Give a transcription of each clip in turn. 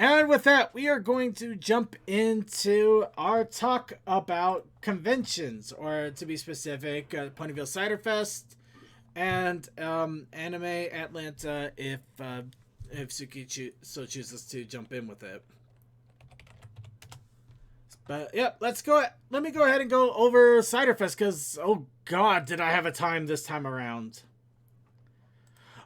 And with that, we are going to jump into our talk about conventions, or to be specific, PonyVille Cider Fest and Anime Atlanta, if Suki so chooses to jump in with it. But yep, let's go. Let me go ahead and go over Cider Fest because oh god, did I have a time this time around.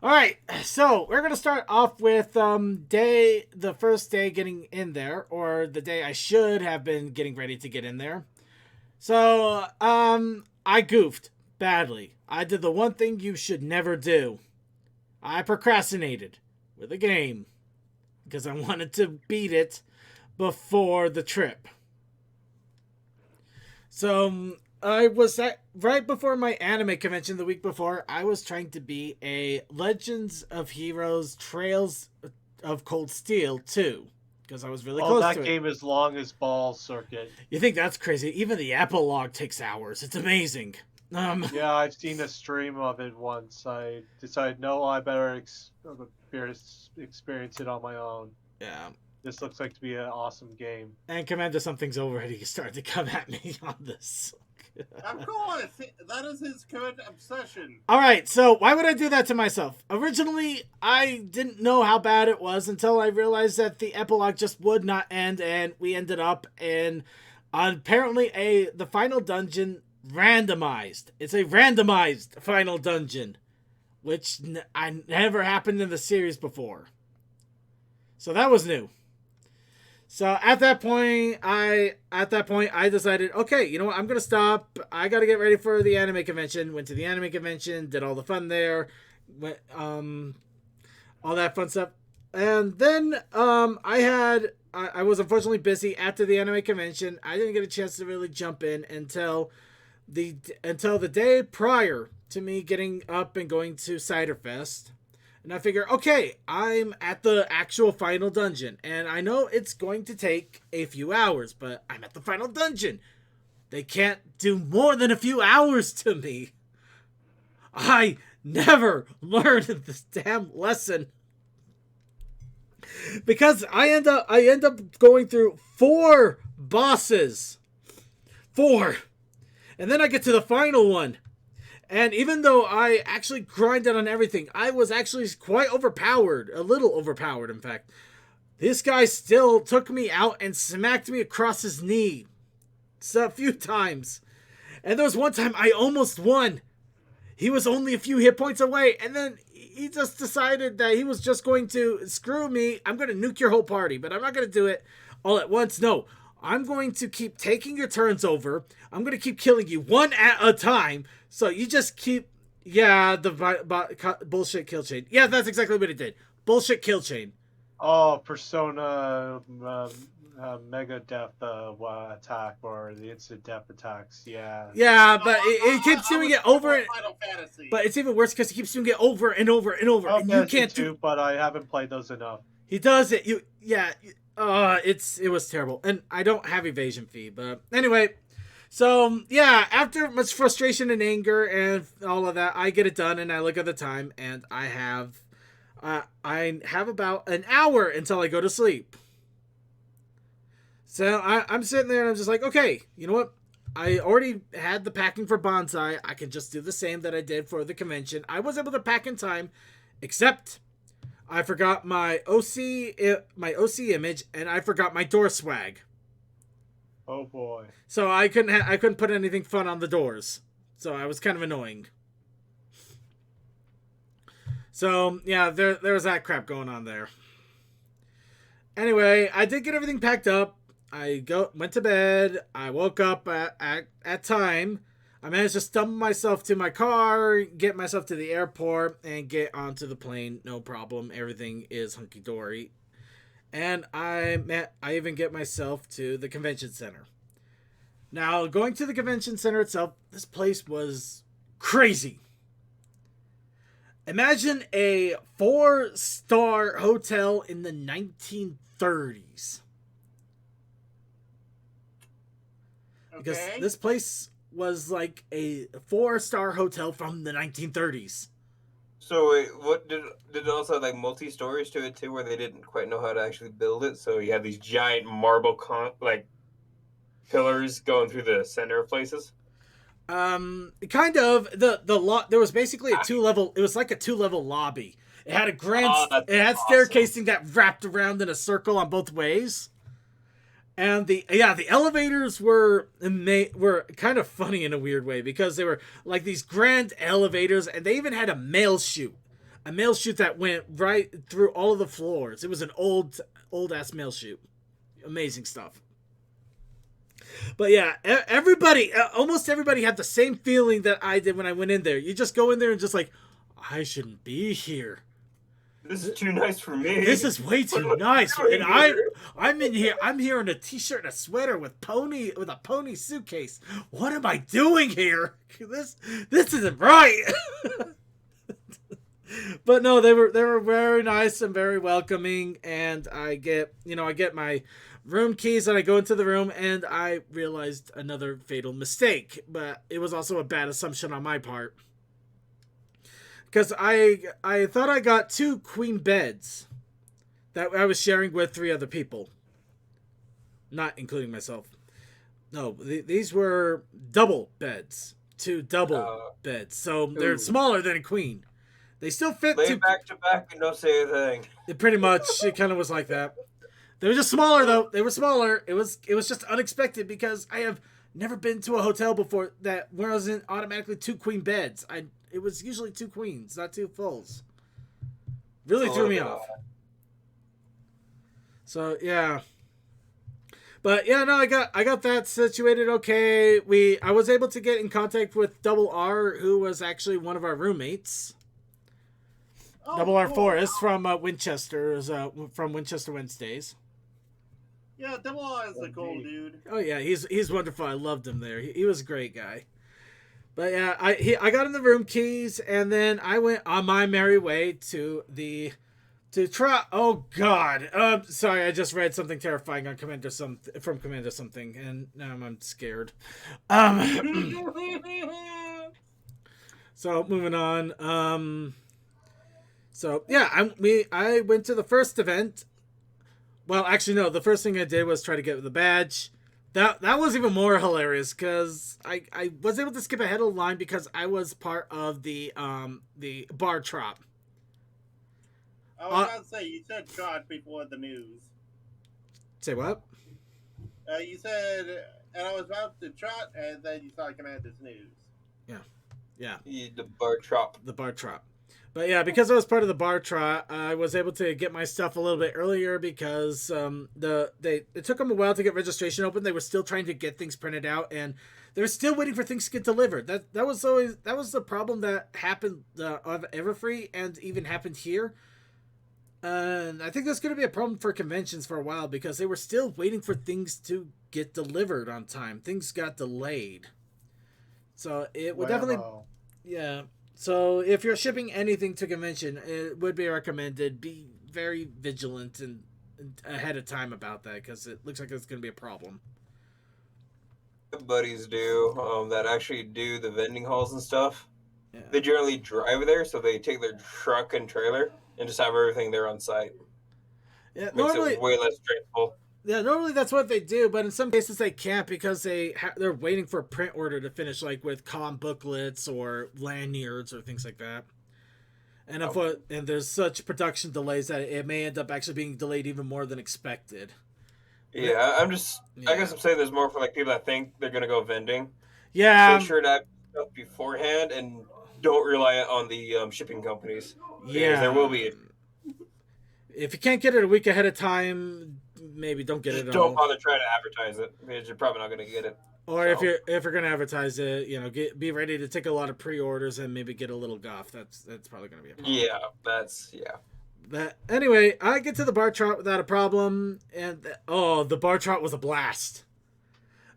All right, so we're gonna start off with the first day getting in there, or the day I should have been getting ready to get in there. So I goofed badly. I did the one thing you should never do. I procrastinated with a game because I wanted to beat it before the trip. So I was right before my anime convention the week before. I was trying to be a Legends of Heroes Trails of Cold Steel 2 because I was really close to it. That game is long as balls, Circuit. You think that's crazy? Even the epilogue takes hours. It's amazing. Yeah, I've seen a stream of it once. I decided, no, I better experience it on my own. Yeah. This looks like to be an awesome game. And Commander Something's already started to come at me on this. Of course, that is his current obsession. All right, so why would I do that to myself? Originally, I didn't know how bad it was until I realized that the epilogue just would not end, and we ended up in apparently the final dungeon randomized. It's a randomized final dungeon, which I never happened in the series before. So that was new. So at that point, I decided, okay, you know what? I'm gonna stop. I gotta get ready for the anime convention. Went to the anime convention, did all the fun there, all that fun stuff, and then I was unfortunately busy after the anime convention. I didn't get a chance to really jump in until the day prior to me getting up and going to Cider Fest. And I figure, okay, I'm at the actual final dungeon. And I know it's going to take a few hours, but I'm at the final dungeon. They can't do more than a few hours to me. I never learned this damn lesson. Because I end up going through 4 bosses. 4. And then I get to the final one. And even though I actually grinded on everything, I was actually quite overpowered. A little overpowered, in fact. This guy still took me out and smacked me across his knee. So a few times. And there was one time I almost won. He was only a few hit points away. And then he just decided that he was just going to screw me. I'm going to nuke your whole party. But I'm not going to do it all at once. No. I'm going to keep taking your turns over. I'm going to keep killing you one at a time. So you just keep... Yeah, the bullshit kill chain. Yeah, that's exactly what it did. Bullshit kill chain. Oh, Persona Mega Death attack, or the instant death attacks. Yeah. Yeah, but it keeps doing it over... But it's even worse because he keeps doing it over and over and over. And you can't do... But I haven't played those enough. He does it. It was terrible. And I don't have evasion fee, but anyway... So, yeah, after much frustration and anger and all of that, I get it done, and I look at the time, and I have about an hour until I go to sleep. So, I'm sitting there, and I'm just like, okay, you know what? I already had the packing for Bonsai. I can just do the same that I did for the convention. I was able to pack in time, except I forgot my OC image, and I forgot my door swag. Oh boy! So I couldn't put anything fun on the doors. So I was kind of annoying. So yeah, there was that crap going on there. Anyway, I did get everything packed up. I went to bed. I woke up at time. I managed to stumble myself to my car, get myself to the airport, and get onto the plane. No problem. Everything is hunky dory. And I even get myself to the convention center. Now, going to the convention center itself, this place was crazy. Imagine a 4-star hotel in the 1930s. Because this place was like a 4-star hotel from the 1930s. So wait, what did it also have like multi-stories to it too, where they didn't quite know how to actually build it? So you have these giant marble like pillars going through the center of places. Kind of there was basically a two-level. It was like a two-level lobby. It had a grand. Oh, that's It had awesome. staircasing that wrapped around in a circle on both ways. And the elevators were kind of funny in a weird way because they were like these grand elevators, and they even had a mail chute that went right through all of the floors. It was an old ass mail chute. Amazing stuff. But yeah, almost everybody had the same feeling that I did when I went in there. You just go in there and just like, I shouldn't be here. This is too nice for me. This is way too nice, and I'm in here. I'm here in a t-shirt and a sweater with a pony suitcase. What am I doing here? This isn't right. But no, they were very nice and very welcoming, and I get my room keys and I go into the room and I realized another fatal mistake, but it was also a bad assumption on my part. Because I thought I got 2 queen beds that I was sharing with 3 other people. Not including myself. No, these were double beds. 2 double beds. So they're smaller than a queen. They still fit. Lay back to back and don't say a thing. Pretty much, it kind of was like that. They were just smaller though. They were smaller. It was just unexpected because I have never been to a hotel before that wasn't automatically 2 queen beds. It was usually 2 queens, not 2 fulls. Really threw me off. So yeah. But yeah, no, I got that situated okay. I was able to get in contact with Double R, who was actually one of our roommates. Double R Forrest from Winchester, from Winchester Wednesdays. Yeah, Double R is a cool dude. Oh yeah, he's wonderful. I loved him there. He was a great guy. But yeah, I got him the room keys, and then I went on my merry way to try. Oh God, sorry, I just read something terrifying on Commander something, and now I'm scared. So moving on. So yeah, I went to the first event. Well, actually no, the first thing I did was try to get the badge. That was even more hilarious because I was able to skip ahead of the line because I was part of the bar trot. I was about to say, you said trot before the news. Say what? You said, and I was about to trot, and then you saw Commander's news. Yeah. The bar trot. The bar trot. But yeah, because I was part of the bar trot, I was able to get my stuff a little bit earlier because it took them a while to get registration open. They were still trying to get things printed out, and they were still waiting for things to get delivered. That was the problem that happened of Everfree and even happened here. And I think that's going to be a problem for conventions for a while because they were still waiting for things to get delivered on time. Things got delayed, so it would definitely, yeah. So if you're shipping anything to convention, it would be recommended be very vigilant and ahead of time about that because it looks like it's going to be a problem. Buddies do that actually do the vending halls and stuff. Yeah. They generally drive there, so they take their truck and trailer and just have everything there on site. Yeah, Makes normally it way less stressful. Yeah, normally that's what they do, but in some cases they can't because they're waiting for a print order to finish, like with comm booklets or lanyards or things like that. And and there's such production delays that it may end up actually being delayed even more than expected. Yeah, I guess I'm saying there's more for like people that think they're gonna go vending. Yeah, Make sure to have stuff beforehand and don't rely on the shipping companies. Yeah, there will be. If you can't get it a week ahead of time, maybe don't get it at all. Don't bother trying to advertise it because you're probably not going to get it. Or if you're going to advertise it, be ready to take a lot of pre-orders and maybe get a little guff. That's probably going to be a problem. But anyway, I get to the bar trot without a problem, and the bar trot was a blast.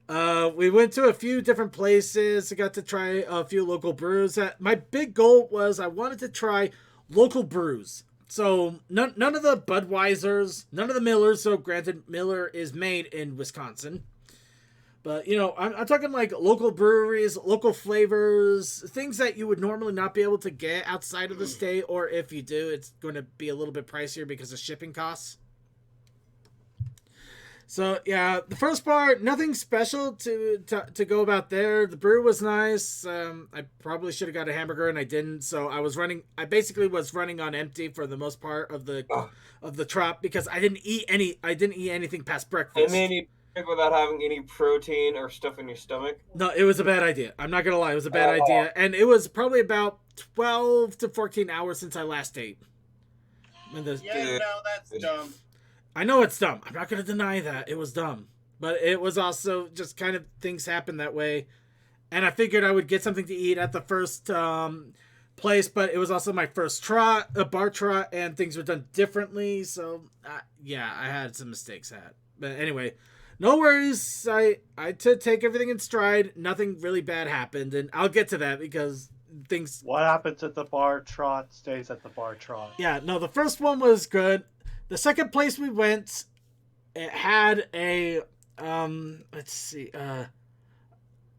We went to a few different places. I got to try a few local brews. My big goal was I wanted to try local brews. So none of the Budweisers, none of the Millers. So granted, Miller is made in Wisconsin, But, you know, I'm talking like local breweries, local flavors, things that you would normally not be able to get outside of the state, or if you do, it's going to be a little bit pricier because of shipping costs. So, yeah, the first bar, nothing special to go about there. The brew was nice. I probably should have got a hamburger, and I didn't. So I basically was running on empty for the most part of the trot because I didn't eat anything past breakfast. And then you drink without having any protein or stuff in your stomach. No, it was a bad idea. I'm not going to lie. It was a bad idea. And it was probably about 12 to 14 hours since I last ate. Yeah, no, that's dumb. I know it's dumb. I'm not going to deny that. It was dumb. But it was also just kind of things happen that way. And I figured I would get something to eat at the first place, but it was also my first bar trot, and things were done differently. So, yeah, I had some mistakes at. But anyway, no worries. I to take everything in stride. Nothing really bad happened, and I'll get to that because things... What happens at the bar trot stays at the bar trot. Yeah, no, the first one was good. The second place we went, it had a, let's see, it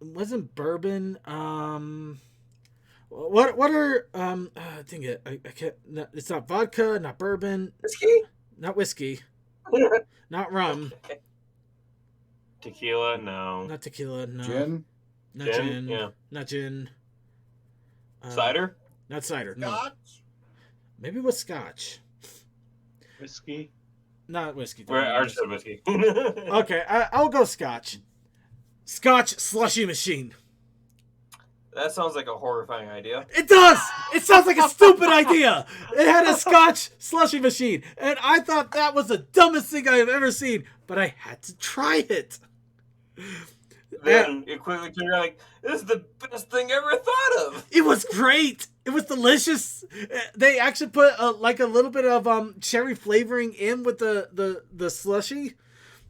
wasn't bourbon, what are, dang it, I can't, no, it's not vodka, not bourbon. Whiskey? Not whiskey. Not rum. Tequila? No. Not tequila, no. Gin? Not Gin? gin. Yeah. Not gin. Cider? Not cider, no. Scotch? Maybe it was scotch. Whiskey? Not whiskey. Where are you whiskey? Okay, I'll go scotch. Scotch slushy machine. That sounds like a horrifying idea. It does! It sounds like a stupid idea! It had a scotch slushy machine, and I thought that was the dumbest thing I have ever seen, but I had to try it. Then you quickly turn around like, this is the best thing I ever thought of! It was great! It was delicious! They actually put a little bit of cherry flavoring in with the slushy.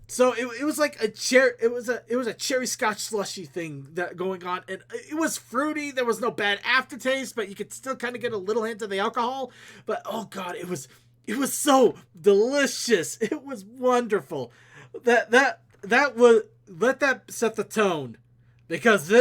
So it was like a cherry. It was a cherry scotch slushy thing that going on, and it was fruity. There was no bad aftertaste, but you could still kind of get a little hint of the alcohol. But oh god, it was so delicious. It was wonderful. That was let that set the tone, because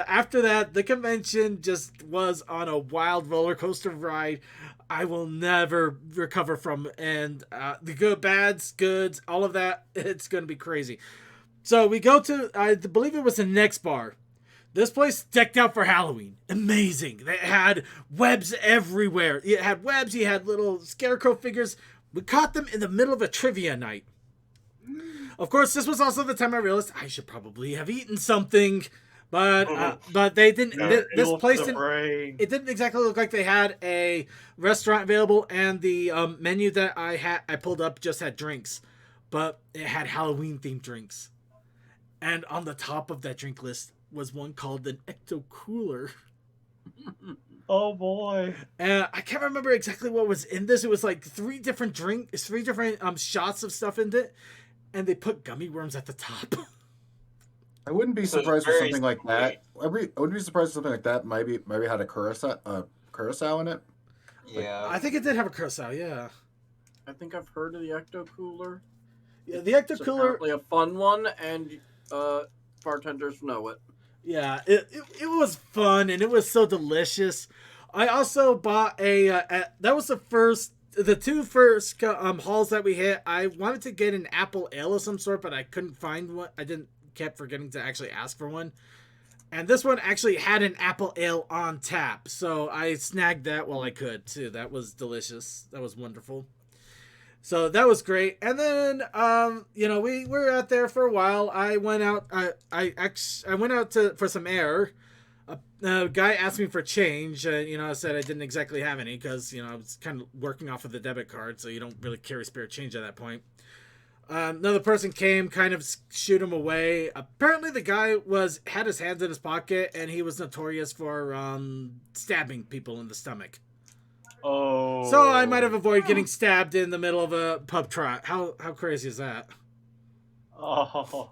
after that the convention just was on a wild roller coaster ride. I will never recover from, and the good, bads, goods, all of that, it's going to be crazy. So we go to, I believe it was the next bar. This place decked out for Halloween. Amazing. They had webs everywhere. You had webs, you had little scarecrow figures. We caught them in the middle of a trivia night. Of course, this was also the time I realized I should probably have eaten something. But they didn't. This place didn't. It didn't exactly look like they had a restaurant available, and the menu that I pulled up just had drinks, but it had Halloween themed drinks, and on the top of that drink list was one called an Ecto Cooler. Oh boy! I can't remember exactly what was in this. It was like three different shots of stuff in it, and they put gummy worms at the top. I wouldn't be surprised with something like that. I wouldn't be surprised if something like that maybe had a curacao in it. Yeah. I think it did have a curacao, yeah. I think I've heard of the Ecto Cooler. Yeah, the Ecto It's Cooler. apparently a fun one, and bartenders know it. Yeah, it was fun, and it was so delicious. I also bought that was the two first hauls that we hit. I wanted to get an apple ale of some sort, but I couldn't find one. Kept forgetting to actually ask for one, and this one actually had an apple ale on tap, so I snagged that while I could too. That was delicious. That was wonderful. So that was great. And then we were out there for a while. I went out. I went out for some air. A guy asked me for change. I said I didn't exactly have any because I was kind of working off of the debit card, so you don't really carry spare change at that point. Another person came, kind of shoot him away. Apparently the guy had his hands in his pocket, and he was notorious for stabbing people in the stomach. Oh. So I might have avoided getting stabbed in the middle of a pub trot. How crazy is that? Oh.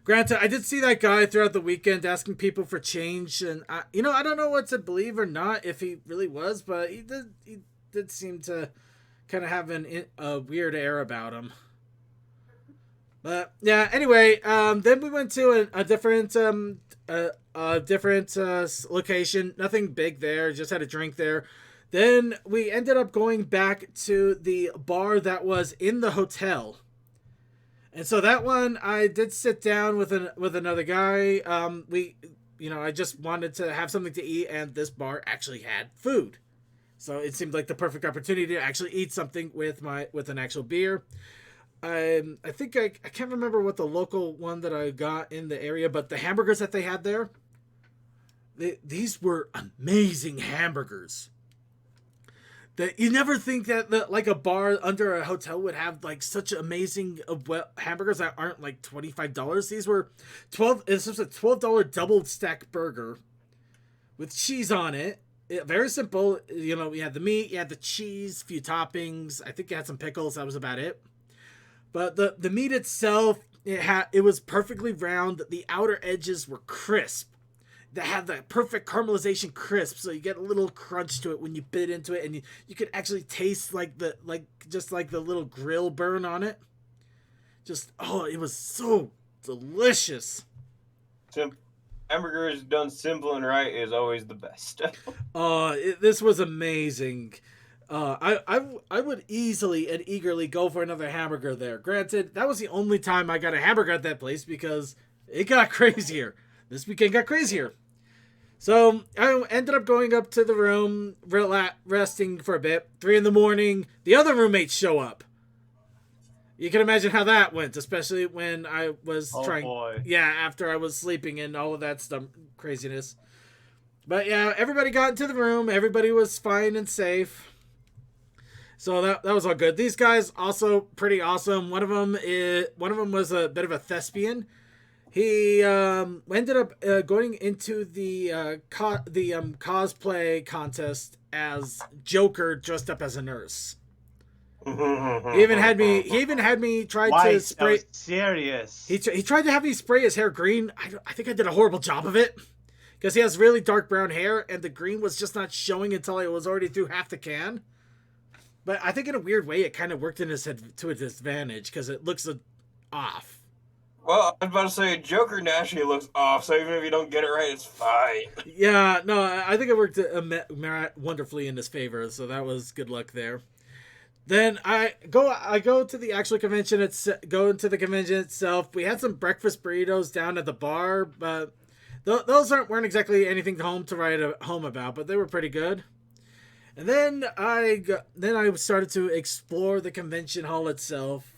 Granted, I did see that guy throughout the weekend asking people for change, and I don't know what to believe or not, if he really was, but he did seem to kind of have a weird air about him. But yeah, anyway, then we went to a different location. Nothing big there. Just had a drink there. Then we ended up going back to the bar that was in the hotel. And so that one, I did sit down with another guy. I just wanted to have something to eat, and this bar actually had food. So it seemed like the perfect opportunity to actually eat something with an actual beer. I think I can't remember what the local one that I got in the area, but the hamburgers that they had there, these were amazing hamburgers. That you never think that like a bar under a hotel would have like such amazing hamburgers that aren't like $25. These were It's just a $12 double stack burger with cheese on it. Very simple. You had the meat, you had the cheese, a few toppings. I think you had some pickles. That was about it. But the meat itself, it was perfectly round. The outer edges were crisp. That had the perfect caramelization crisp, so you get a little crunch to it when you bit into it, and you could actually taste the little grill burn on it. It was so delicious. Hamburgers done simple and right is always the best. This was amazing. I would easily and eagerly go for another hamburger there. Granted, that was the only time I got a hamburger at that place because it got crazier. This weekend got crazier. So I ended up going up to the room, resting for a bit. 3 a.m, the other roommates show up. You can imagine how that went, especially when I was Boy. Yeah, after I was sleeping and all of that stuff, craziness. But yeah, everybody got into the room. Everybody was fine and safe. So that was all good. These guys also pretty awesome. One of them was a bit of a thespian. He ended up going into the cosplay contest as Joker dressed up as a nurse. He even had me try to spray. So serious. He tried to have me spray his hair green. I think I did a horrible job of it because he has really dark brown hair, and the green was just not showing until I was already through half the can. But I think in a weird way, it kind of worked to his advantage because it looks off. Well, I was about to say, Joker naturally looks off, so even if you don't get it right, it's fine. Yeah, no, I think it worked wonderfully in his favor, so that was good luck there. Then I go to the actual convention. Go into the convention itself. We had some breakfast burritos down at the bar, but those weren't exactly anything to write home about, but they were pretty good. And then I started to explore the convention hall itself,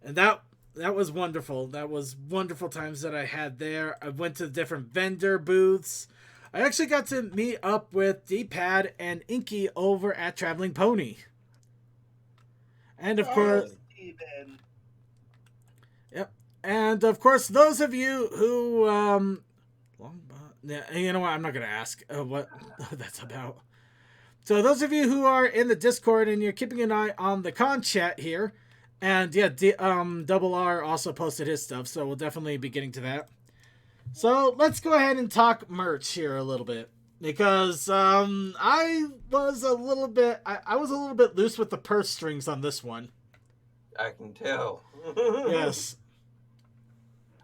and that was wonderful. That was wonderful times that I had there. I went to the different vendor booths. I actually got to meet up with D-Pad and Inky over at Traveling Pony. And of course... Yep. And of course, those of you who... you know what? I'm not going to ask what that's about. So those of you who are in the Discord and you're keeping an eye on the con chat here... And yeah, Double R also posted his stuff, so we'll definitely be getting to that. So let's go ahead and talk merch here a little bit, because I was a little bit loose with the purse strings on this one. I can tell. Yes.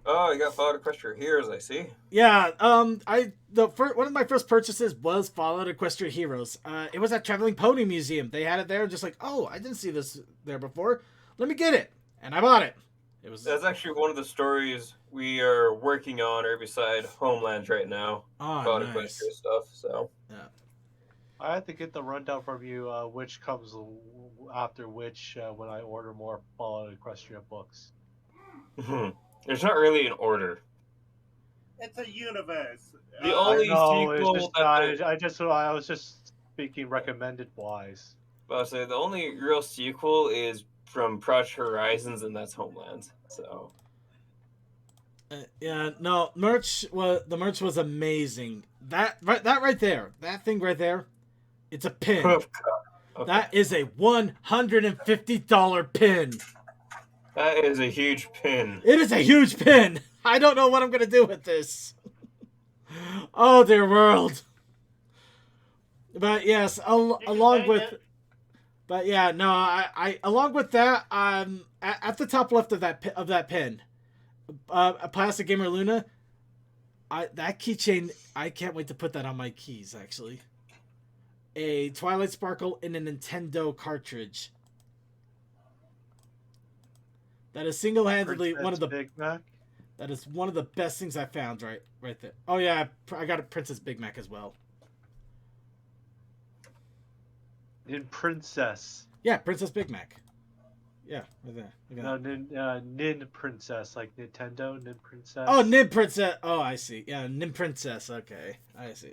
Oh, you got Fallout Equestria Heroes, I see. Yeah. One of my first purchases was Fallout Equestria Heroes. It was at Traveling Pony Museum. They had it there, just like, oh, I didn't see this there before. Let me get it, and I bought it. That's actually one of the stories we are working on right beside Homelands right now. Oh, nice. Equestria stuff. So yeah, I have to get the rundown from you, which comes after which when I order more Fallout Equestria books. There's not really an order. It's a universe. The only sequel I was just speaking recommended wise. I'll say the only real sequel is from Project Horizons, and that's Homelands. So yeah, no, the merch was amazing. That right there, that thing right there, it's a pin. Okay. That is a $150 pin. That is a huge pin. It is a huge pin. I don't know what I'm gonna do with this. Oh dear world. But yes, along with that, at the top left of that pin, a Plastic Gamer Luna. That keychain, I can't wait to put that on my keys. Actually, a Twilight Sparkle in a Nintendo cartridge. That is single-handedly one of the Big Mac. That is one of the best things I found right there. Oh yeah, I got a Princess Big Mac as well. In Princess. Yeah, Princess Big Mac. Yeah, right there. No, Nin Princess, like Nintendo, Nin Princess. Oh, Nin Princess. Oh, I see. Yeah, Nin Princess. Okay, I see.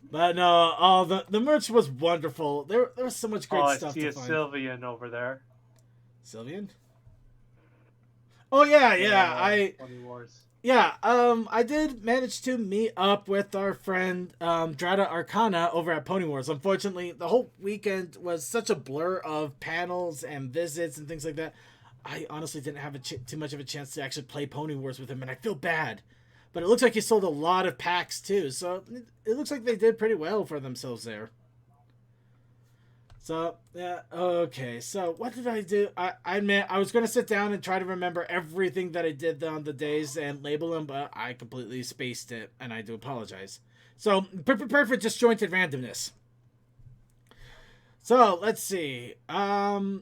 But no, the merch was wonderful. There was so much great stuff to find. I see a Sylvian over there. Sylvian? Oh yeah. Pony Wars. Yeah, I did manage to meet up with our friend Drata Arcana over at Pony Wars. Unfortunately, the whole weekend was such a blur of panels and visits and things like that. I honestly didn't have too much of a chance to actually play Pony Wars with him, and I feel bad. But it looks like he sold a lot of packs too, so it looks like they did pretty well for themselves there. So, yeah, okay. So, what did I do? I admit, I was going to sit down and try to remember everything that I did on the days and label them, but I completely spaced it, and I do apologize. So, prepare for disjointed randomness. So, let's see. I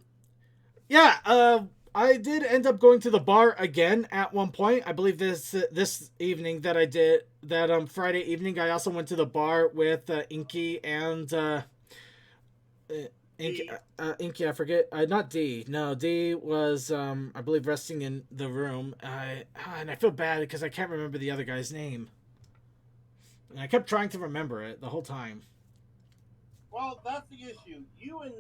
did end up going to the bar again at one point. I believe this evening that I did, that Friday evening, I also went to the bar with Inky and... Inky, I forget. Not D. No, D was, I believe, resting in the room. And I feel bad because I can't remember the other guy's name. And I kept trying to remember it the whole time. Well, that's the issue. You and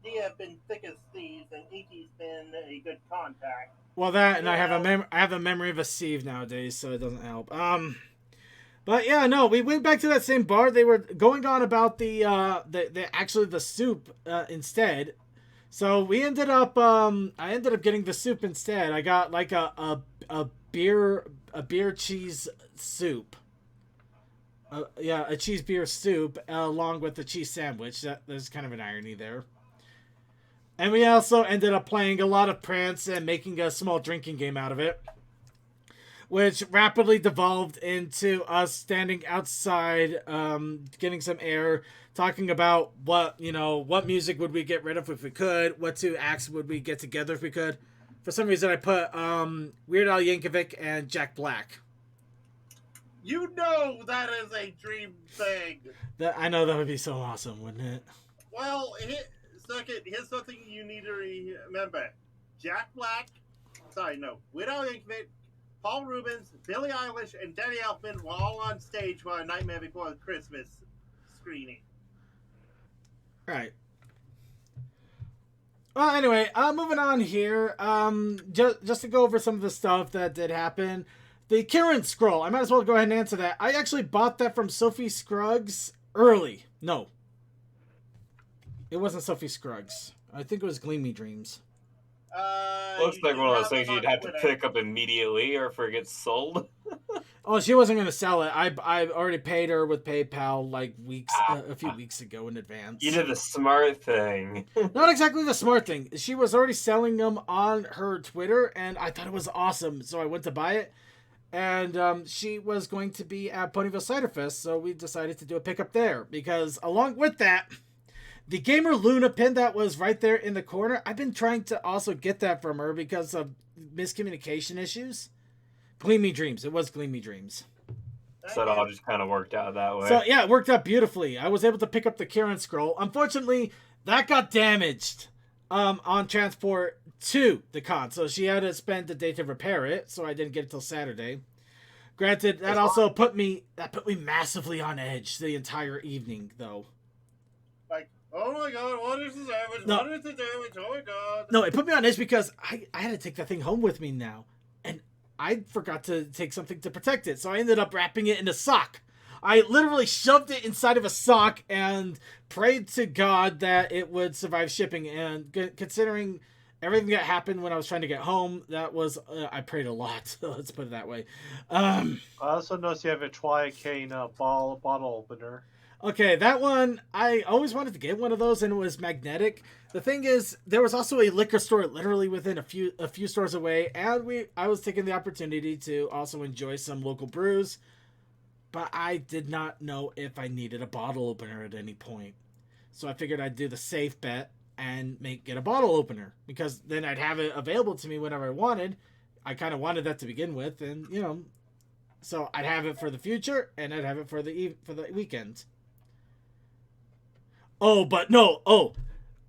D have been thick as thieves, and Inky's been a good contact. Well, that, and I have a memory of a sieve nowadays, so it doesn't help. But yeah, no, we went back to that same bar. They were going on about the soup instead. So we ended up I ended up getting the soup instead. I got like a beer cheese soup. A cheese beer soup along with the cheese sandwich. There's kind of an irony there. And we also ended up playing a lot of Prance and making a small drinking game out of it, which rapidly devolved into us standing outside, getting some air, talking about what music would we get rid of if we could, what two acts would we get together if we could. For some reason, I put Weird Al Yankovic and Jack Black. You know that is a dream thing. I know that would be so awesome, wouldn't it? Well, here's something you need to remember. Jack Black, Weird Al Yankovic, Paul Rubens, Billie Eilish, and Danny Elfman were all on stage for A Nightmare Before Christmas screening. Right. Well, anyway, moving on here. Just to go over some of the stuff that did happen. The Kieran scroll. I might as well go ahead and answer that. I actually bought that from Sophie Scruggs early. No. It wasn't Sophie Scruggs. I think it was Gleamy Dreams. Looks like one of those things you'd have to pick up immediately or if it gets sold. Oh, she wasn't going to sell it. I already paid her with PayPal like a few weeks ago in advance. You did the smart thing. Not exactly the smart thing. She was already selling them on her Twitter, and I thought it was awesome, so I went to buy it. And she was going to be at PonyVille Cider Fest, so we decided to do a pickup there. Because along with that, the Gamer Luna pin that was right there in the corner, I've been trying to also get that from her because of miscommunication issues. Gleamy Dreams. It was Gleamy Dreams. So it all just kind of worked out that way. So yeah, it worked out beautifully. I was able to pick up the Kieran scroll. Unfortunately, that got damaged on transport to the con. So she had to spend the day to repair it, so I didn't get it till Saturday. Granted, that also put me massively on edge the entire evening, though. Like, oh my god, what is the damage? No. What is the damage? Oh my god. No, it put me on edge because I had to take that thing home with me now. And I forgot to take something to protect it. So I ended up wrapping it in a sock. I literally shoved it inside of a sock and prayed to God that it would survive shipping. And considering everything that happened when I was trying to get home, that was, I prayed a lot. Let's put it that way. I also noticed you have a Twicane bottle opener. Okay, that one, I always wanted to get one of those, and it was magnetic. The thing is, there was also a liquor store literally within a few stores away, and I was taking the opportunity to also enjoy some local brews, but I did not know if I needed a bottle opener at any point. So I figured I'd do the safe bet and get a bottle opener, because then I'd have it available to me whenever I wanted. I kind of wanted that to begin with, and so I'd have it for the future, and I'd have it for the weekend. Oh, but no. Oh,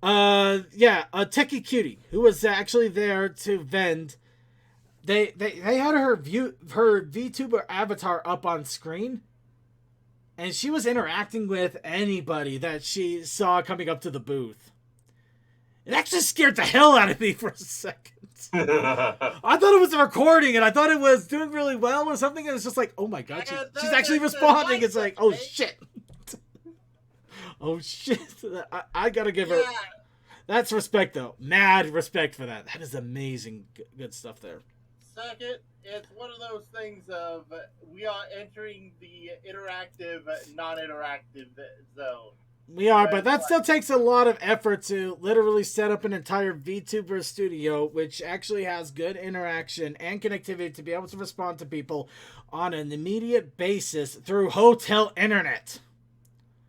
yeah, a techie cutie who was actually there to vend. They had her VTuber avatar up on screen, and she was interacting with anybody that she saw coming up to the booth. It actually scared the hell out of me for a second. I thought it was a recording, and I thought it was doing really well or something, and it's just like, oh my god, she's actually responding. It's like, oh shit. Oh shit! I gotta give her. That's respect, though. Mad respect for that. That is amazing, good stuff there. Second, it's one of those things of we are entering the interactive, non-interactive zone. We are, but that still takes a lot of effort to literally set up an entire VTuber studio, which actually has good interaction and connectivity to be able to respond to people on an immediate basis through hotel internet.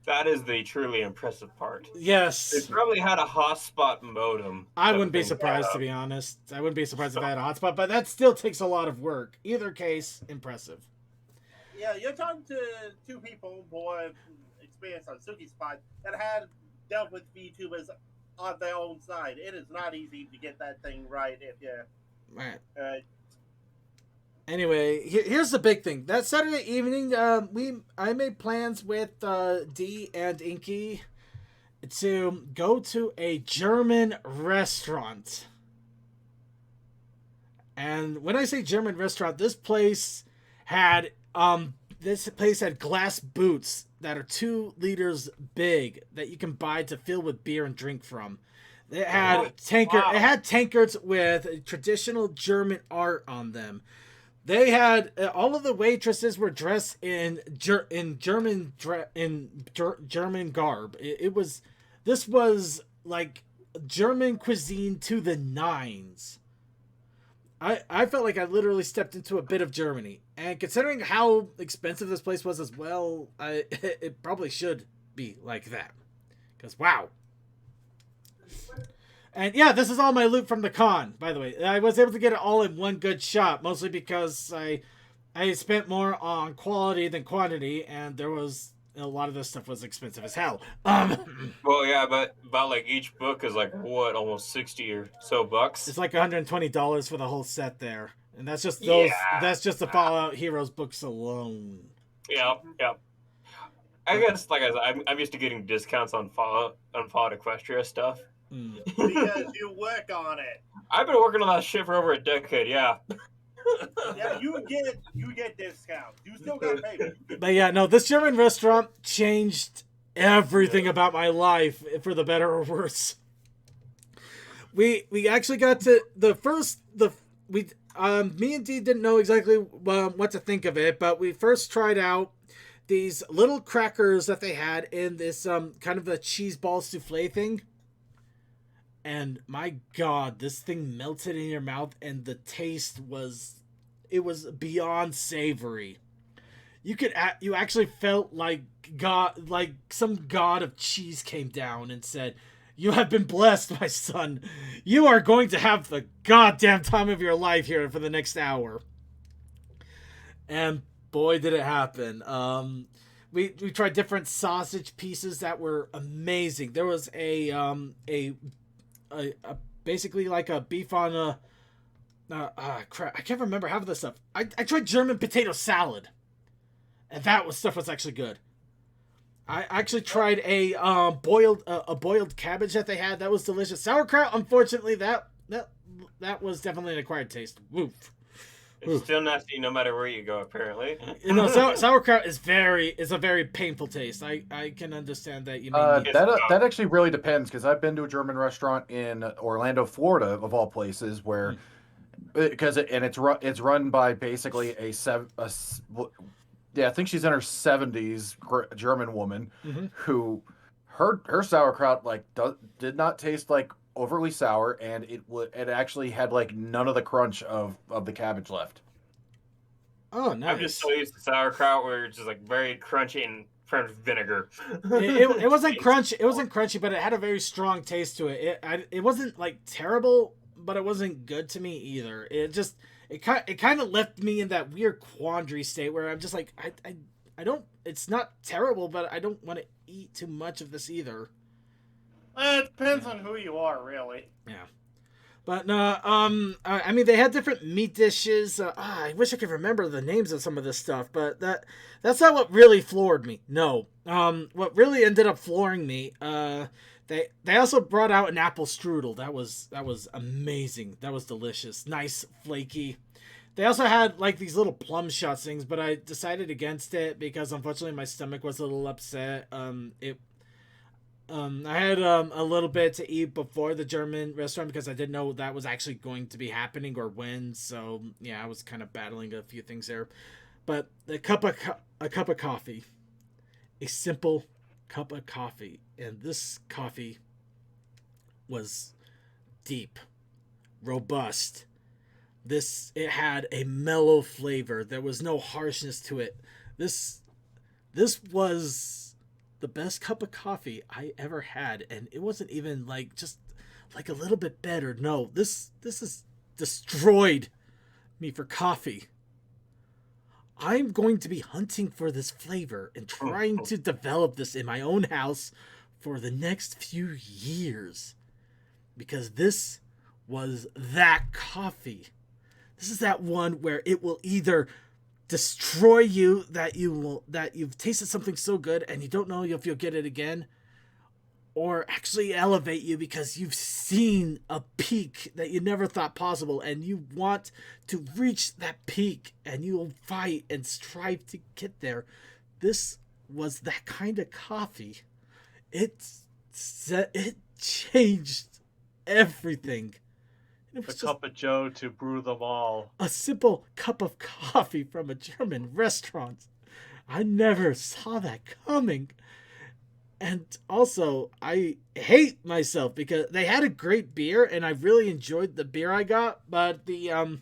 That is the truly impressive part. Yes. They probably had a hotspot modem. I wouldn't be surprised, to be honest. I wouldn't be surprised if I had a hotspot, but that still takes a lot of work. Either case, impressive. Yeah, you're talking to two people more experience on Suki's spot that had dealt with VTubers on their own side. It is not easy to get that thing right if you're... Right. Anyway, here's the big thing. That Saturday evening, I made plans with D and Inky to go to a German restaurant. And when I say German restaurant, this place had glass boots that are 2 liters big that you can buy to fill with beer and drink from. It had It had tankards with traditional German art on them. They had all of the waitresses were dressed in German garb. This was like German cuisine to the nines. I felt like I literally stepped into a bit of Germany, and considering how expensive this place was as well, it probably should be like that. Because wow. And yeah, this is all my loot from the con, by the way. I was able to get it all in one good shot, mostly because I spent more on quality than quantity, and there was a lot of this stuff was expensive as hell. Well, yeah, but about like each book is like what, almost 60 or so bucks. It's like $120 for the whole set there, and that's just those. Yeah. That's just the Fallout Heroes books alone. Yep. I guess, like I said, I'm used to getting discounts on Fallout Equestria stuff. Because you work on it. I've been working on that shit for over a decade. Yeah. Yeah, you get discounts. You still got paid. But yeah, no, this German restaurant changed everything about my life for the better or worse. We actually got to me and Dee didn't know exactly what to think of it, but we first tried out these little crackers that they had in this kind of a cheese ball souffle thing. And my god, this thing melted in your mouth, and the taste was beyond savory. You actually felt like some god of cheese came down and said, "You have been blessed, my son. You are going to have the goddamn time of your life here for the next hour." And boy, did it happen. We tried different sausage pieces that were amazing. There was a basically like a beef on crap, I can't remember half of this stuff. I tried German potato salad, and stuff was actually good. I actually tried a boiled cabbage that they had. That was delicious. Sauerkraut, unfortunately, that was definitely an acquired taste. Woof. It's still nasty no matter where you go, apparently. Sauerkraut is a very painful taste. I can understand that. You may that actually really depends, because I've been to a German restaurant in Orlando, Florida, of all places, where it's run by basically I think she's in her 70s, German woman, Mm-hmm. who her sauerkraut like did not taste like overly sour, and it actually had like none of the crunch of the cabbage left. Oh, nice. I'm just so used to sauerkraut where it's just like very crunchy and French vinegar. It wasn't crunchy. It wasn't crunchy, but it had a very strong taste to it. It wasn't like terrible, but it wasn't good to me either. It kind of left me in that weird quandary state where I'm just like I don't. It's not terrible, but I don't want to eat too much of this either. It depends on who you are, really. Yeah. But no, I mean, they had different meat dishes. I wish I could remember the names of some of this stuff, but that's not what really floored me. No, what really ended up flooring me, they also brought out an apple strudel. That was amazing. That was delicious, nice, flaky. They also had like these little plum shots things, but I decided against it because unfortunately my stomach was a little upset. I had a little bit to eat before the German restaurant because I didn't know that was actually going to be happening or when. So yeah, I was kind of battling a few things there. But a cup of coffee, a simple cup of coffee, and this coffee was deep, robust. It had a mellow flavor. There was no harshness to it. This was the best cup of coffee I ever had, and it wasn't even like just like a little bit better. No, this has destroyed me for coffee. I'm going to be hunting for this flavor and trying to develop this in my own house for the next few years, because this was that coffee. This is that one where it will either destroy you, that you've tasted something so good and you don't know if you'll get it again, or actually elevate you because you've seen a peak that you never thought possible and you want to reach that peak and you'll fight and strive to get there. This was that kind of coffee. It changed everything. It was The cup of Joe to brew them all. a simple cup of coffee from a German restaurant. I never saw that coming. And also, I hate myself because they had a great beer and I really enjoyed the beer I got, but the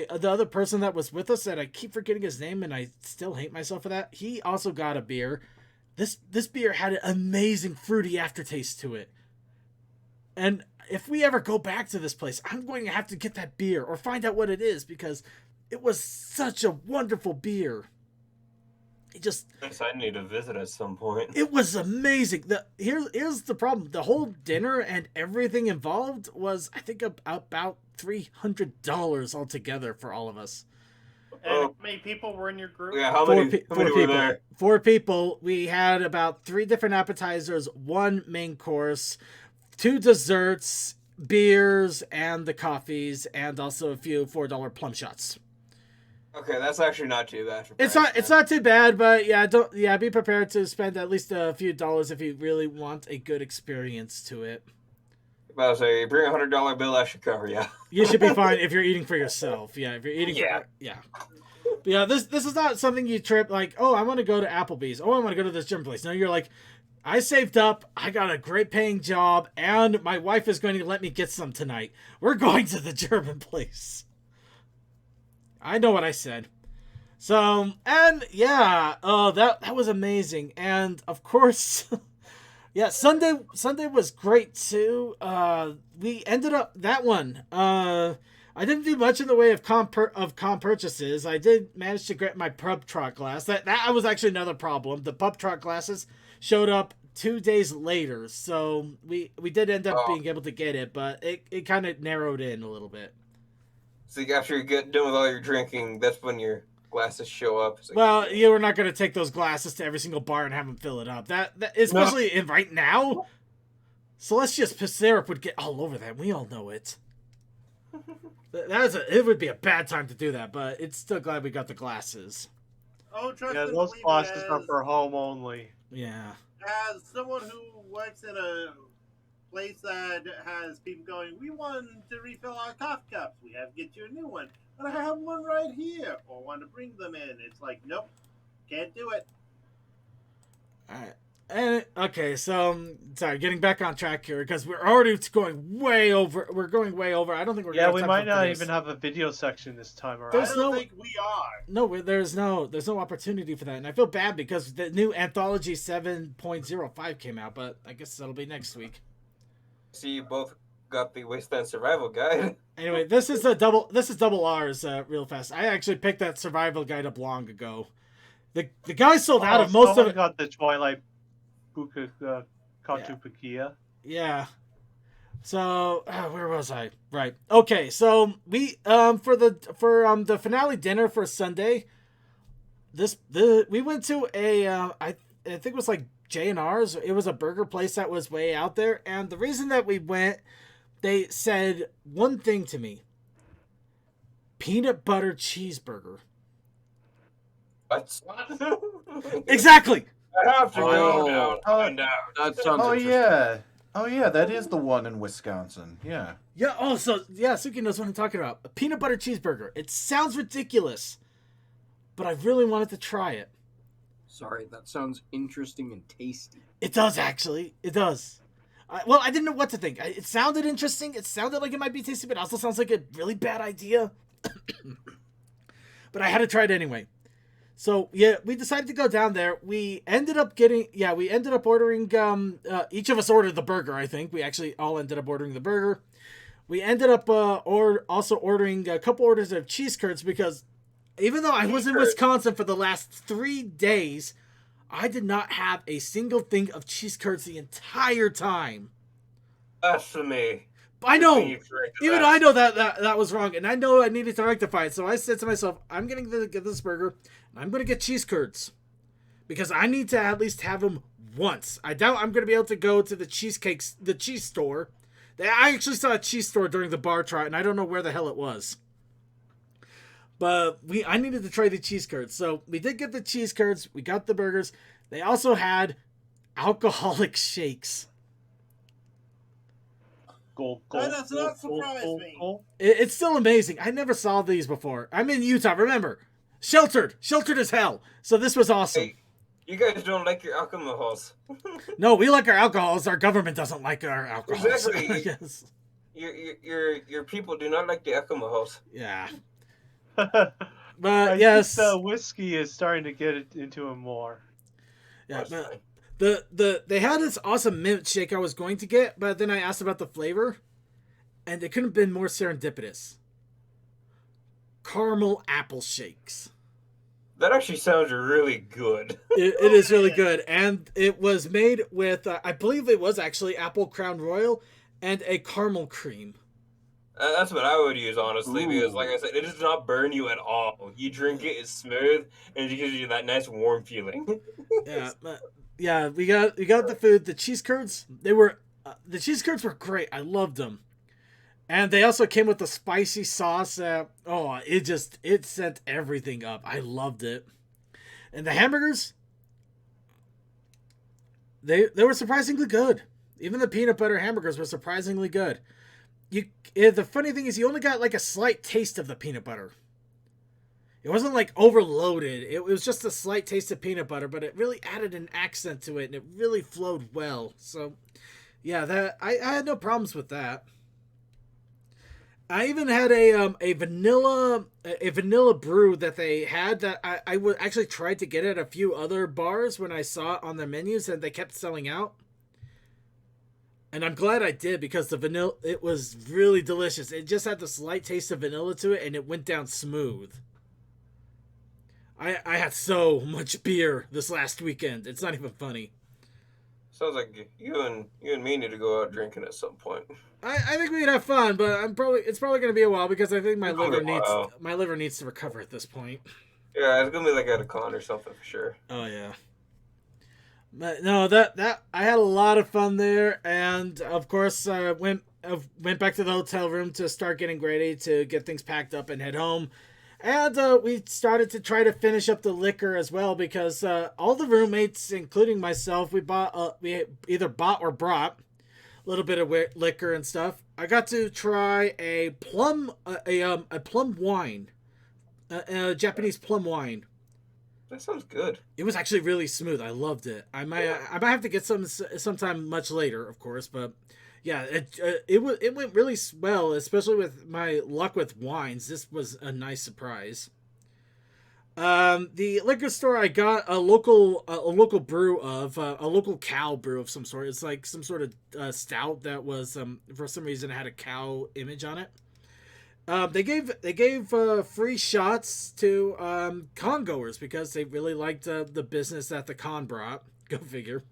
other person that was with us, that I keep forgetting his name and I still hate myself for that, he also got a beer. This beer had an amazing fruity aftertaste to it. And if we ever go back to this place, I'm going to have to get that beer or find out what it is because it was such a wonderful beer. I need to visit at some point. It was amazing. Here's the problem. The whole dinner and everything involved was, I think, about $300 altogether for all of us. And how many people were in your group? Yeah, how many were there? 4 people. We had about 3 different appetizers, 1 main course, 2 desserts, beers, and the coffees, and also a few $4 plum shots. Okay, that's actually not too bad. It's not too bad, but be prepared to spend at least a few dollars if you really want a good experience to it. About to say, bring $100 bill, that should cover you. You should be fine if you're eating for yourself. Yeah, if you're eating for this is not something you trip like, oh, I want to go to Applebee's. Oh, I want to go to this German place. No, you're like, I saved up, I got a great paying job, and my wife is going to let me get some tonight. We're going to the German place. I know what I said. So, and yeah, that was amazing. And of course, yeah, Sunday was great too. We ended up that one. I didn't do much in the way of comp purchases. I did manage to get my pub truck glass. That was actually another problem. The pub truck glasses showed up 2 days later, so we did end up being able to get it, but it kind of narrowed in a little bit. So after you get done with all your drinking, that's when your glasses show up. Like, well, yeah, we're not going to take those glasses to every single bar and have them fill it up. That especially in right now, Celestia's syrup would get all over that. We all know it. It would be a bad time to do that, but it's still glad we got the glasses. Oh, trust Yeah, and those believe glasses it, are for home only. Yeah. as someone who works in a place that has people going, we want to refill our coffee cups. We have to get you a new one. But I have one right here. Or want to bring them in. It's like, nope. Can't do it. All right. And okay, so sorry, getting back on track here because we're already going way over. We're going way over. I don't think we're. Yeah, gonna we have might time for not videos. even have a video section this time around. There's I don't no- think we are. No, there's no opportunity for that, and I feel bad because the new Anthology 7.05 came out, but I guess that'll be next week. See, you both got the Wasteland Survival Guide. Anyway, this is double R's real fast. I actually picked that survival guide up long ago. The guy sold out of most of someone it. got the Twilight Buka Katupakia. Yeah. So where was I? Right. Okay. So we for the finale dinner for Sunday. We went to a I think it was like J&R's. It was a burger place that was way out there, and the reason that we went, they said one thing to me: peanut butter cheeseburger. What? Exactly. I have to go Oh. now. Find out. That sounds Oh interesting. yeah. Oh yeah, that is the one in Wisconsin. Yeah. Yeah. Oh, so yeah, Suki knows what I'm talking about. A peanut butter cheeseburger. It sounds ridiculous, but I really wanted to try it. Sorry, that sounds interesting and tasty. It does actually. It does. Well, I didn't know what to think. It sounded interesting. It sounded like it might be tasty, but it also sounds like a really bad idea. But I had to try it anyway. So yeah, we decided to go down there. We ended up ordering. Each of us ordered the burger. I think we actually all ended up ordering the burger. We ended up also ordering a couple orders of cheese curds because even though I was in Wisconsin for the last 3 days, I did not have a single thing of cheese curds the entire time. Blasphemy. I know. You've drank Even that. I know that was wrong, and I know I needed to rectify it. So I said to myself, I'm going to get this burger, and I'm going to get cheese curds. Because I need to at least have them once. I doubt I'm going to be able to go to the cheese store. I actually saw a cheese store during the bar trot, and I don't know where the hell it was. But I needed to try the cheese curds. So we did get the cheese curds. We got the burgers. They also had alcoholic shakes. That does not surprise me. It's still amazing. I never saw these before. I'm in Utah, remember. Sheltered as hell. So this was awesome. Hey, you guys don't like your alcohols. No, we like our alcohols. Our government doesn't like our alcohols. Exactly. Yes. Your people do not like the alcohols. Yeah. I But yes. think the whiskey is starting to get it into him more. Yeah, That's but fine. they had this awesome mint shake I was going to get, but then I asked about the flavor, and it couldn't have been more serendipitous. Caramel apple shakes. That actually sounds really good. It is really good, and it was made with I believe it was actually apple Crown Royal and a caramel cream. That's what I would use, honestly, because, Ooh. like I said, it does not burn you at all. You drink it, it's smooth, and it gives you that nice warm feeling. Yeah, we got the food. The cheese curds, the cheese curds were great. I loved them, and they also came with the spicy sauce. It sent everything up. I loved it, and the hamburgers, they were surprisingly good. Even the peanut butter hamburgers were surprisingly good. The funny thing is, you only got like a slight taste of the peanut butter. It wasn't like overloaded. It was just a slight taste of peanut butter, but it really added an accent to it, and it really flowed well. So, yeah, I had no problems with that. I even had a vanilla brew that they had that I would actually tried to get at a few other bars when I saw it on their menus, and they kept selling out. And I'm glad I did because it was really delicious. It just had the slight taste of vanilla to it, and it went down smooth. I had so much beer this last weekend. It's not even funny. Sounds like you and me need to go out drinking at some point. I think we could have fun, but it's probably going to be a while because I think my It's gonna be a while. liver needs to recover at this point. Yeah, it's gonna be like at a con or something for sure. Oh yeah. But no, that I had a lot of fun there, and of course went back to the hotel room to start getting ready to get things packed up and head home. And we started to try to finish up the liquor as well because all the roommates, including myself, we either bought or brought a little bit of liquor and stuff. I got to try a plum wine, a Japanese plum wine. That sounds good. It was actually really smooth. I loved it. I might have to get some sometime much later, of course, but yeah, it went really well, especially with my luck with wines. This was a nice surprise. The liquor store, I got a local brew of a local cow brew of some sort. It's like some sort of stout that was for some reason had a cow image on it. They gave free shots to con goers because they really liked the business that the con brought. Go figure.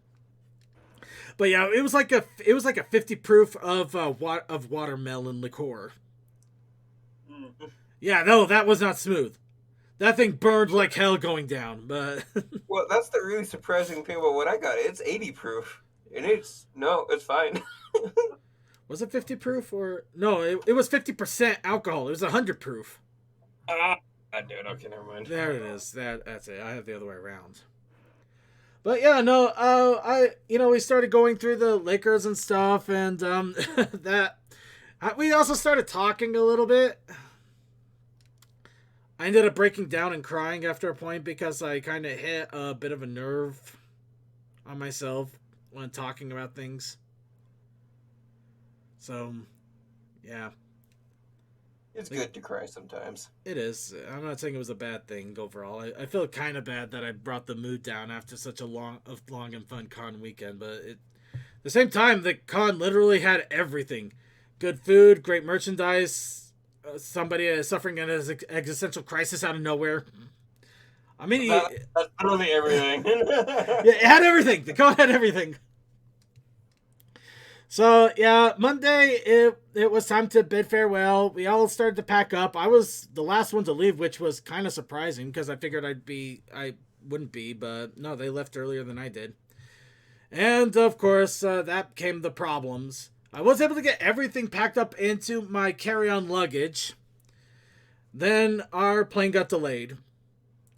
But yeah, it was like a 50 proof of watermelon liqueur. Mm. Yeah, no, that was not smooth. That thing burned like hell going down. But Well, that's the really surprising thing about what I got. It's 80 proof, and it's fine. was it 50 proof or no? It was 50% alcohol. It was 100 proof. God damn it. Okay, never mind. There it is. That's it. I have the other way around. But yeah, no. We started going through the liquors and stuff, and we also started talking a little bit. I ended up breaking down and crying after a point because I kind of hit a bit of a nerve on myself when talking about things. So, yeah. It's good to cry sometimes. It is. I'm not saying it was a bad thing overall. I feel kind of bad that I brought the mood down after such a long and fun con weekend, but at the same time, the con literally had everything. Good food, great merchandise, somebody suffering an existential crisis out of nowhere. I mean, That's literally everything. yeah, it had everything. The con had everything. So, yeah, Monday, it was time to bid farewell. We all started to pack up. I was the last one to leave, which was kind of surprising because I figured I wouldn't be, but no, they left earlier than I did. And, of course, that came the problems. I was able to get everything packed up into my carry-on luggage. Then our plane got delayed.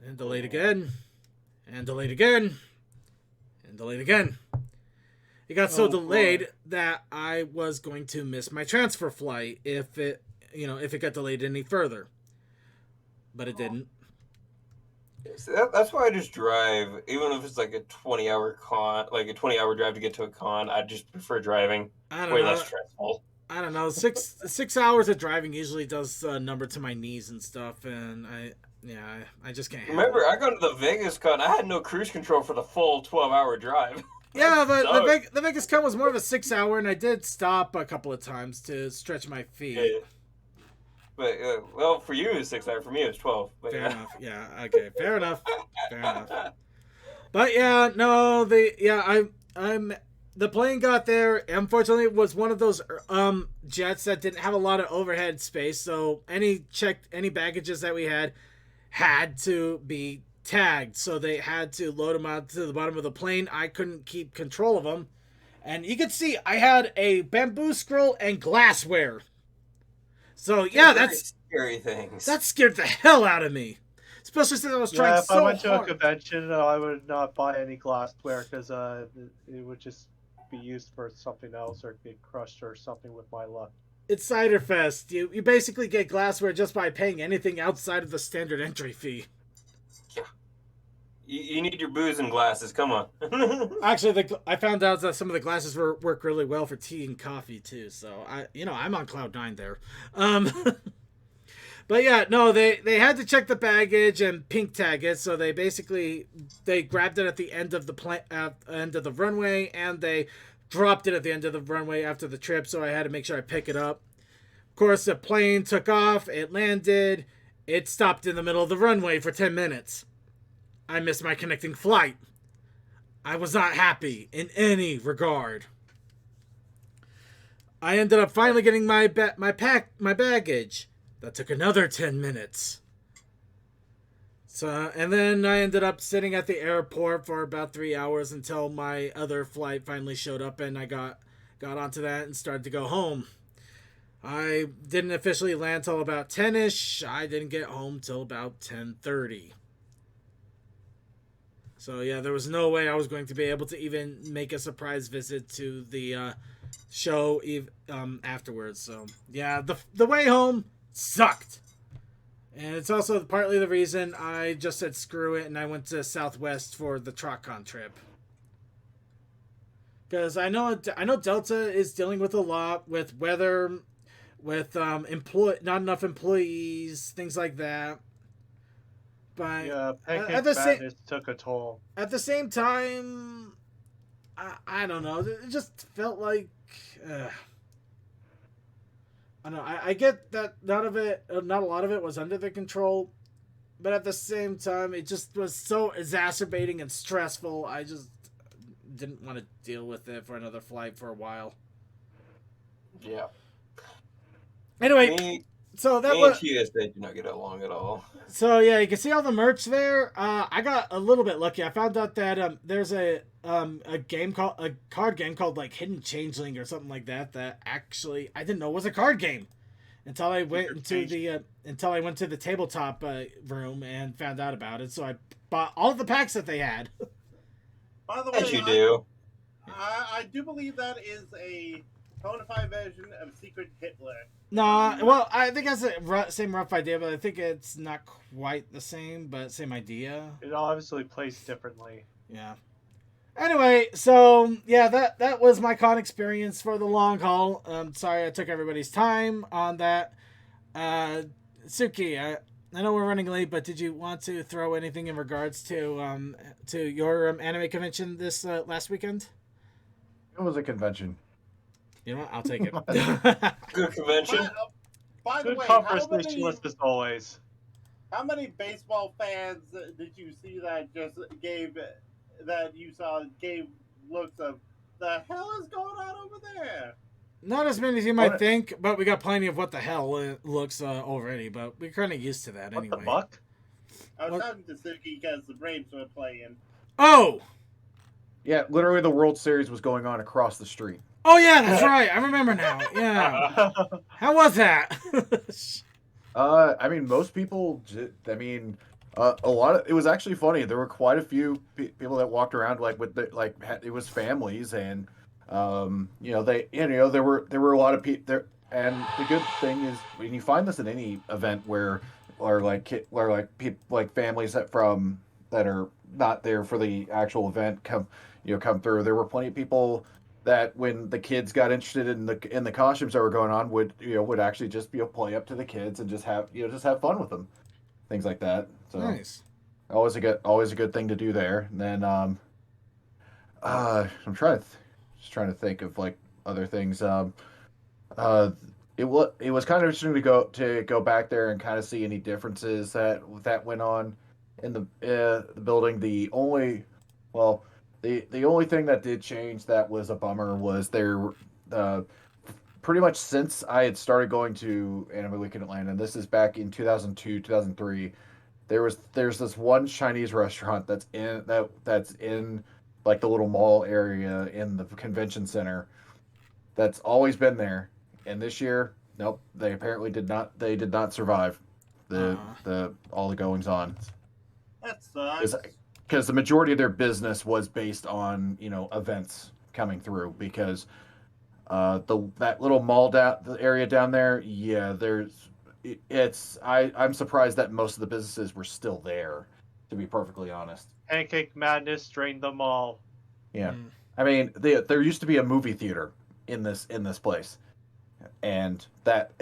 And delayed again. And delayed again. And delayed again. It got so delayed that I was going to miss my transfer flight if it got delayed any further. But it didn't. See, that's why I just drive, even if it's like a 20-hour con, like a 20-hour drive to get to a con. I just prefer driving. Way less stressful. I don't know. 6 hours of driving usually does number to my knees and stuff, and I just can't. Remember, I got to the Vegas con. I had no cruise control for the full 12-hour drive. Yeah, but the Vegas con was more of a 6 hour, and I did stop a couple of times to stretch my feet. Yeah. But well, for you it was 6 hours. For me it was 12. But fair enough. Yeah. Okay. Fair enough. Fair enough. But yeah, no. The plane got there. Unfortunately, it was one of those jets that didn't have a lot of overhead space. So any baggages that we had to be tagged. So they had to load them out to the bottom of the plane. I couldn't keep control of them, and you could see I had a bamboo scroll and glassware. So yeah, that's scary things. That scared the hell out of me, especially since I was trying so hard. If I went to a convention, I would not buy any glassware because it would just be used for something else or get crushed or something with my luck. It's Cider Fest. You basically get glassware just by paying anything outside of the standard entry fee. Yeah. You need your booze and glasses. Come on. Actually, I found out that some of the glasses work really well for tea and coffee too. So I'm on cloud 9 there. But yeah, no, they had to check the baggage and pink tag it. So they grabbed it at the end of the runway, and they dropped it at the end of the runway after the trip. So I had to make sure I pick it up. Of course, the plane took off. It landed. It stopped in the middle of the runway for 10 minutes. I missed my connecting flight. I was not happy in any regard. I ended up finally getting my baggage. That took another 10 minutes. So, and then I ended up sitting at the airport for about 3 hours until my other flight finally showed up, and I got onto that and started to go home. I didn't officially land till about 10-ish. I didn't get home till about 10:30. So yeah, there was no way I was going to be able to even make a surprise visit to the show afterwards. So yeah, the way home sucked. And it's also partly the reason I just said screw it and I went to Southwest for the TrotCon trip. Because I know Delta is dealing with a lot with weather, with not enough employees, things like that. But Yeah, at Pancake the same Madness took a toll. at the same time, I don't know. It just felt like I don't know. I get that not a lot of it was under the control, but at the same time, it just was so exacerbating and stressful. I just didn't want to deal with it for another flight for a while. Yeah. Anyway, Me, so that me was and TSA do not get along at all. so yeah. You can see all the merch there. I got a little bit lucky. I found out that there's a card game called like Hidden Changeling or something like that. That actually I didn't know was a card game until I went into the tabletop room and found out about it. So I bought all the packs that they had. By the As way, you do. I do believe that is a codified version of Secret Hitler. No, well, I think that's the same rough idea, but I think it's not quite the same, but same idea. It obviously plays differently. Yeah. Anyway, so yeah, that was my con experience for the long haul. Sorry I took everybody's time on that. Suki, I know we're running late, but did you want to throw anything in regards to your anime convention this last weekend? It was a convention. You know what? I'll take it. Good convention. By the Good way, conversation as always. how many baseball fans did you see that just gave looks of the hell is going on over there? Not as many as you might think, but we got plenty of what the hell looks already. But we're kind of used to that anyway. What the buck? I was talking to Suki because the Braves were playing. Oh! Yeah, literally the World Series was going on across the street. Oh yeah, that's right. I remember now. Yeah. How was that? I mean, most people. I mean, a lot of it was actually funny. There were quite a few people that walked around like with it was families and there were a lot of people there. And the good thing is when you find this in any event where families that are not there for the actual event come through. There were plenty of people that when the kids got interested in the costumes that were going on would actually just play up to the kids and just have fun with them, things like that. So Nice. always a good thing to do there. And then I'm trying to think of like other things. It was kind of interesting to go back there and kind of see any differences that went on in the building. The only thing that did change that was a bummer was there pretty much since I had started going to Anime Week in Atlanta, and this is back in 2002, 2003, there's this one Chinese restaurant that's in like the little mall area in the convention center that's always been there. And this year, nope, they apparently did not survive all the goings on. That sucks. Because the majority of their business was based on events coming through. Because that little mall the area down there, yeah, I'm surprised that most of the businesses were still there, to be perfectly honest. Pancake Madness drained them all. Yeah, I mean, there used to be a movie theater in this place, and that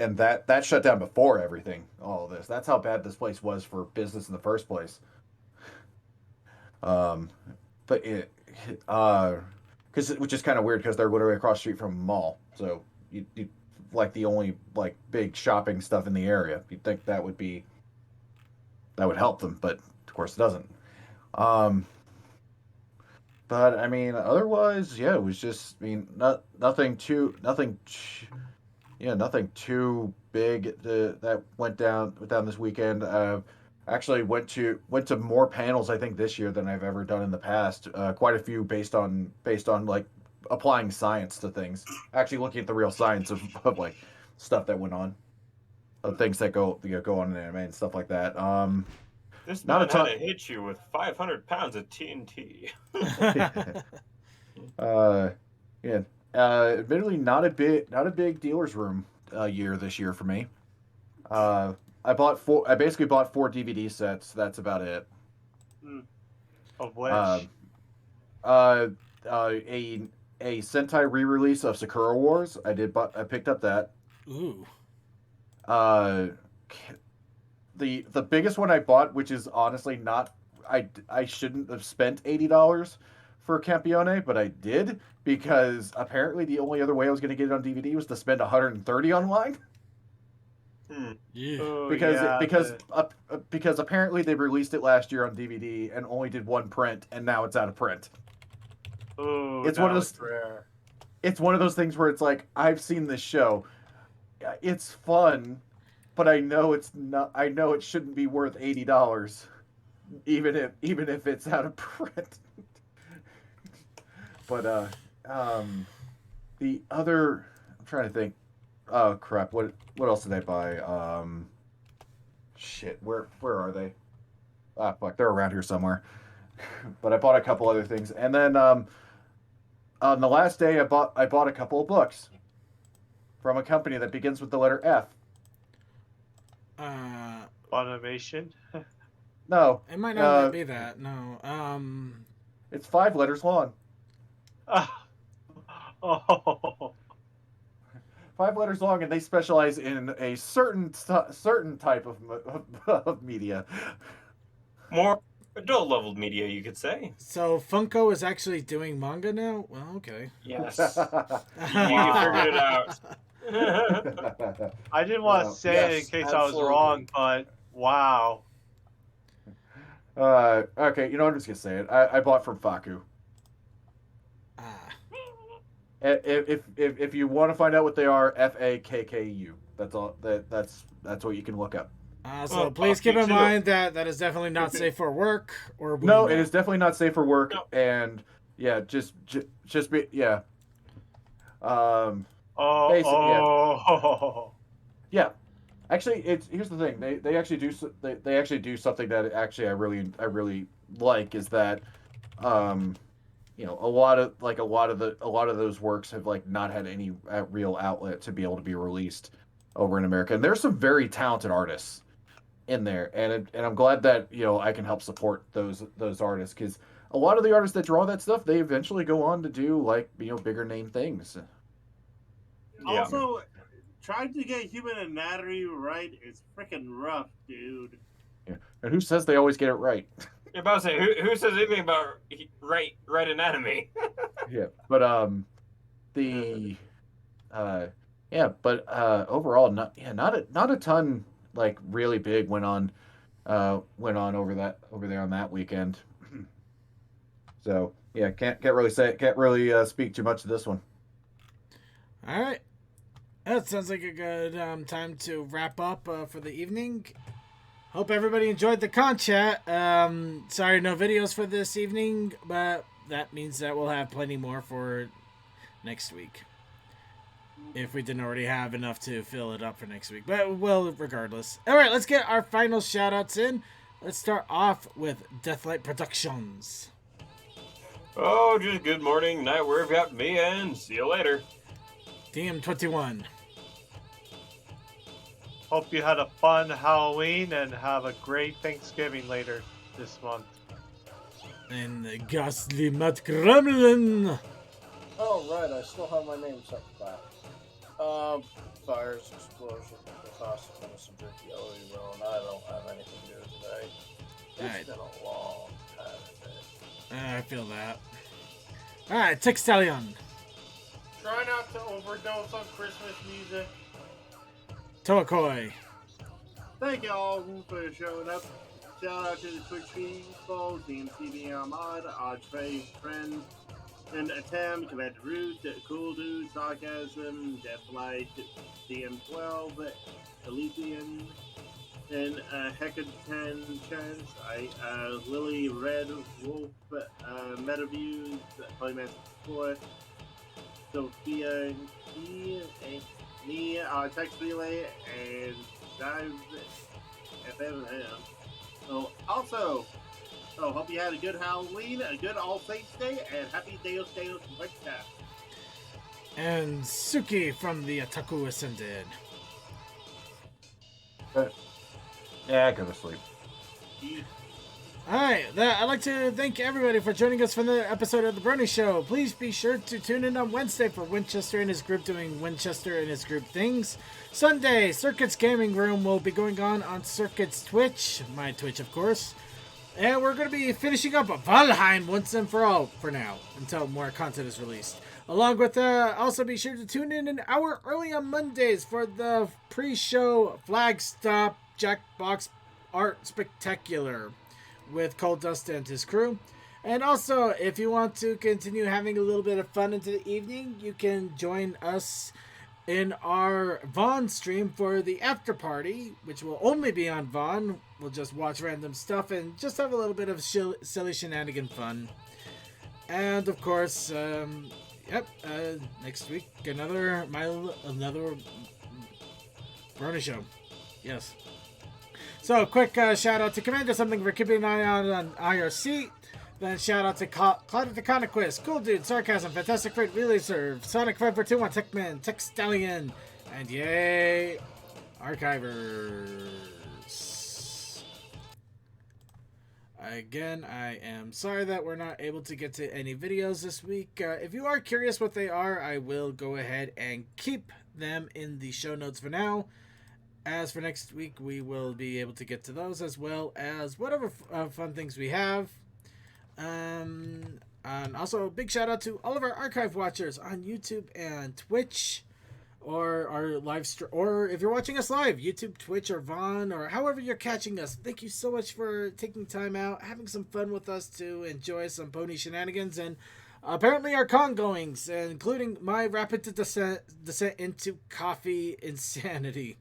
shut down before all of this. That's how bad this place was for business in the first place. Which is kind of weird because they're literally across the street from a mall, so you like the only like big shopping stuff in the area. You'd think that would help them, but of course it doesn't. But I mean, otherwise, yeah, it was just nothing too big that went down this weekend. Actually went to more panels I think this year than I've ever done in the past. Quite a few based on like applying science to things. Actually looking at the real science of like stuff that went on, of things that go on in anime and stuff like that. This Not man a ton- had to hit you with 500 pounds of TNT. Admittedly not a big dealer's room year this year for me. I basically bought 4 DVD sets. That's about it. Of which? A Sentai re-release of Sakura Wars. I picked up that. Ooh. The biggest one I bought, which is honestly not, I shouldn't have spent $80 for Campione, but I did because apparently the only other way I was going to get it on DVD was to spend $130 online. Yeah. Oh, Because apparently they released it last year on DVD and only did one print, and now it's out of print. It's one of those. Rare. It's one of those things where it's like, I've seen this show, it's fun, but I know it's not. I know it shouldn't be worth $80, even if it's out of print. But the other, I'm trying to think. Oh crap! What else did I buy? Shit, where are they? Ah, fuck, they're around here somewhere. But I bought a couple other things, and then on the last day, I bought a couple of books from a company that begins with the letter F. Funimation. No, It might not be that. No. it's 5 letters long. Oh. 5 letters long, and they specialize in a certain type of media. More adult level media, you could say. So Funko is actually doing manga now? Well, okay. Yes. You figured it out. I didn't want to say it in case I was wrong, but wow. Okay, you know, I'm just gonna say it. I bought from Faku. If you want to find out what they are, FAKKU. That's all. That's what you can look up. So please keep in mind that is definitely not safe for work or no, it is definitely not safe for work. No. And yeah, just be yeah. Yeah. Actually, here's the thing. They actually do something that actually I really like is that you know, a lot of those works have like not had any real outlet to be able to be released over in America. And there's some very talented artists in there, and I'm glad that, you know, I can help support those artists, because a lot of the artists that draw that stuff, they eventually go on to do, like, you know, bigger name things. Yeah. Also, trying to get human anatomy right is freaking rough, dude. Yeah. And who says they always get it right? You're about to say, who says anything about right anatomy? Yeah, but overall, not a ton like really big went on over there on that weekend. So yeah, can't really speak too much to this one. All right, that sounds like a good time to wrap up for the evening. Hope everybody enjoyed the con chat. Sorry, no videos for this evening, but that means that we'll have plenty more for next week. If we didn't already have enough to fill it up for next week. But, well, regardless. Alright, let's get our final shout-outs in. Let's start off with Deathlight Productions. Oh, just good morning, night, wherever you have me, and see you later. DM21. Hope you had a fun Halloween and have a great Thanksgiving later this month. And the Ghastly Matt Gremlin. Oh, right, I still have my name set back. Fires, explosions, the cost of innocent jerky, and I don't have anything to do today. It's been a long time. I feel that. Alright, Textalion. Try not to overdose on Christmas music. Toakoi. Thank you all for showing up. Shout out to the Twitch people, DMCB Ahmad, Oddfave, Friend, and Attempt, Commander Root, Cool Dude, Sarcasm, Deathlight, DM12, Elysian, and Heckin 10 Chance, Lily Red Wolf, Metaviews, Playmaster 4, Sophia me, Text Relay, and Dive FMM. So, also, hope you had a good Halloween, a good All Saints Day, and happy Deus Deus Vecta. And Suki from the Otaku Ascended. Yeah, go to sleep. Alright, I'd like to thank everybody for joining us for the episode of the Brony Show. Please be sure to tune in on Wednesday for Winchester and his group doing Winchester and his group things. Sunday, Circuit's Gaming Room will be going on Circuit's Twitch, my Twitch of course. And we're going to be finishing up Valheim once and for all for now, until more content is released. Along with also be sure to tune in an hour early on Mondays for the pre-show Flagstop Jackbox Art Spectacular with Cold Dust and his crew. And also, if you want to continue having a little bit of fun into the evening, you can join us in our Vaughn stream for the after party, which will only be on Vaughn. We'll just watch random stuff and just have a little bit of silly shenanigan fun. And of course, next week another Brony Show. Yes. So, quick shout out to Commander Something for keeping an eye out on IRC. Then shout out to Cloud the Conquest, Cool Dude, Sarcasm, Fantastic Freight, Relay Serve, Sonic 5421, Techman, Tech Stallion, and yay, Archivers. Again, I am sorry that we're not able to get to any videos this week. If you are curious what they are, I will go ahead and keep them in the show notes for now. As for next week, we will be able to get to those as well as whatever fun things we have. And also, a big shout out to all of our archive watchers on YouTube and Twitch, or our live stream, or if you're watching us live, YouTube, Twitch, or Vaughn, or however you're catching us. Thank you so much for taking time out, having some fun with us to enjoy some pony shenanigans and apparently our con goings, including my rapid descent into coffee insanity.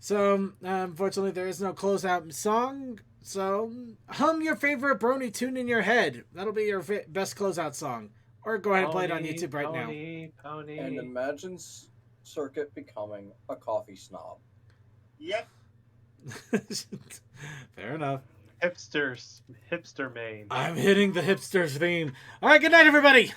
So, unfortunately, there is no closeout song. So, hum your favorite Brony tune in your head. That'll be your best closeout song. Or go ahead and play it on YouTube right now. And imagine Circuit becoming a coffee snob. Yep. Fair enough. Hipster main. I'm hitting the hipsters theme. All right, good night, everybody.